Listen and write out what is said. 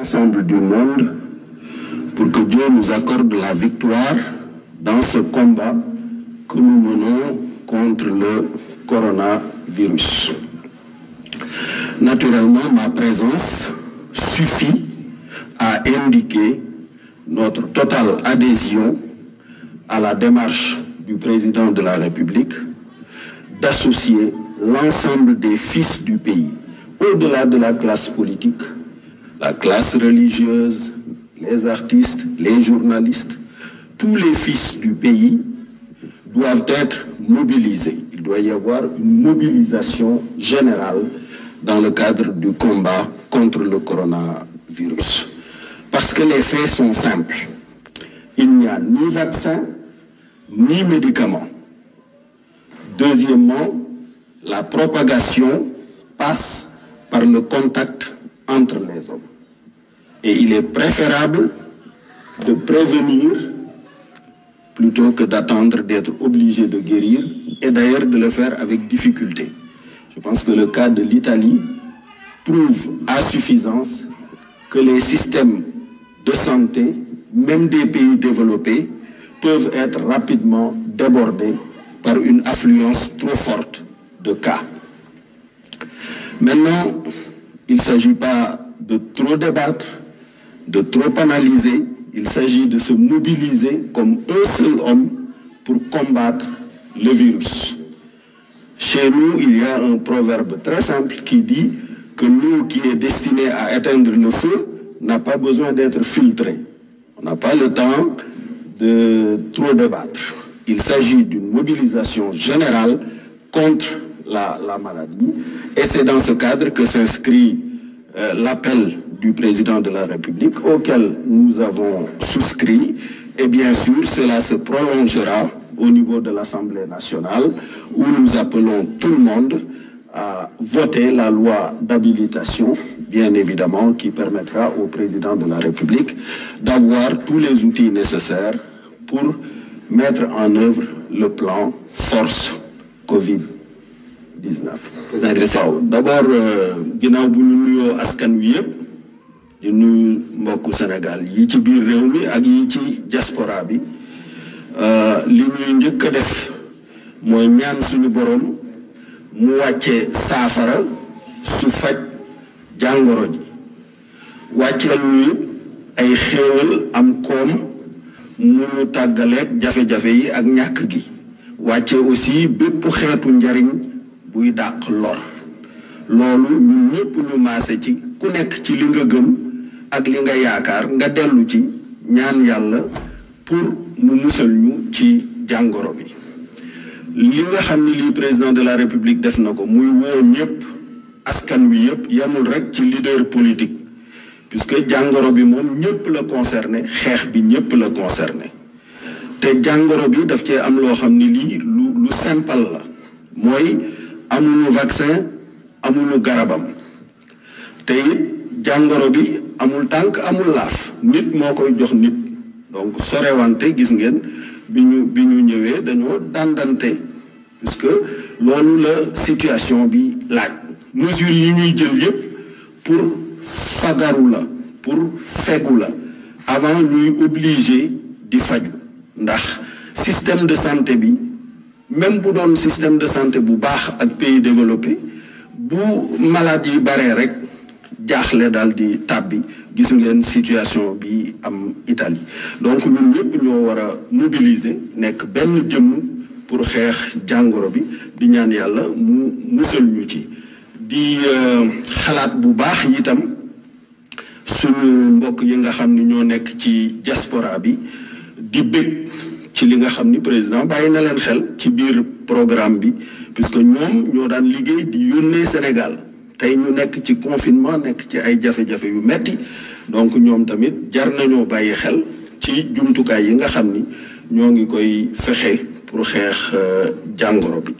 l'ensemble du monde pour que Dieu nous accorde la victoire dans ce combat que nous menons contre le coronavirus. Naturellement, ma présence suffit à indiquer notre totale adhésion à la démarche du président de la République d'associer l'ensemble des fils du pays, au-delà de la classe politique, la classe religieuse, les artistes, les journalistes, tous les fils du pays doivent être mobilisés. Il doit y avoir une mobilisation générale dans le cadre du combat contre le coronavirus. Parce que les faits sont simples. Il n'y a ni vaccin, ni médicaments. Deuxièmement, la propagation passe par le contact entre les hommes. Et il est préférable de prévenir plutôt que d'attendre d'être obligé de guérir, et d'ailleurs de le faire avec difficulté. Je pense que le cas de l'Italie prouve à suffisance que les systèmes de santé, même des pays développés, peuvent être rapidement débordés par une affluence trop forte de cas. Maintenant, il ne s'agit pas de trop débattre, de trop analyser, il s'agit de se mobiliser comme un seul homme pour combattre le virus. Chez nous, il y a un proverbe très simple qui dit que l'eau qui est destinée à éteindre le feu n'a pas besoin d'être filtrée. On n'a pas le temps de trop débattre. Il s'agit d'une mobilisation générale contre la maladie. Et c'est dans ce cadre que s'inscrit l'appel du président de la République auquel nous avons souscrit. Et bien sûr, cela se prolongera au niveau de l'Assemblée nationale où nous appelons tout le monde à voter la loi d'habilitation, bien évidemment, qui permettra au président de la République d'avoir tous les outils nécessaires pour mettre en œuvre le plan Force Covid-19. D'abord, ginnaaw bu ñu nuyoo askan wi yëpp di nuyu mbokku Sénégal yi ci biir réew mi ak yi ci diaspora bi li ñuy njëkk a def mooy ñaan suñu borom mu wàcce saafara su faj jàngoro ji wàcceel ñu ay xéewal am koom mu ñu tàggaleeg jafe-jafe yi ak ñàkk gi wàcce aussi bépp xeetu njariñ buy dàq lor loolu ñun ñëpp ñu maase ci ku nekk ci li nga gëm ak li nga yaakaar nga dellu ci ñaan yàlla pour mu musal ñu ci jàngoro bi li nga xam ni lii président de la République def na ko muy woo ñëpp askan wi yëpp yamul rek ci leader politique puisque jàngoro bi moom ñëpp la concerné xeex bi ñëpp la concerné te jàngoro bi daf cee am loo xam ni lii lu simple la mooy amuñu vaccin amuñu garabam te it jàngoro bi amul tànk amul laaf nit moo koy jox nit donc sorewante gis ngeen bi ñu ñëwee dañoo dandante puisque loolu la situation bi laaj mesures yi ñuy jël yëpp pour fagaru la pour fegu la avant ñuy obligé di faju ndax système de santé bi même bu doon système de santé bu baax ak pays développé bu malade yi baree rek jaaxle daal di tàbbi gis ngeen situation bi am Italie donc ñun ñëpp ñoo war a mobiliser nekk benn jëmm pour xeex jàngoro bi di ñaan yàlla mu musal ñu ci di xalaat bu baax itam suñu mbokk yi nga xam ni ñoo nekk ci diaspora bi di bëgg ci li nga xam ni président bàyyi na leen xel ci biir programme bi puisque ñoom ñoo daan liggéey di yónnee Sénégal tey ñu nekk ci confinement nekk ci ay jafe-jafe yu metti donc ñoom tamit jar nañoo bàyyi xel ci jumtukaay yi nga xam ni ñoo ngi koy fexe pour xeex jàngoro bi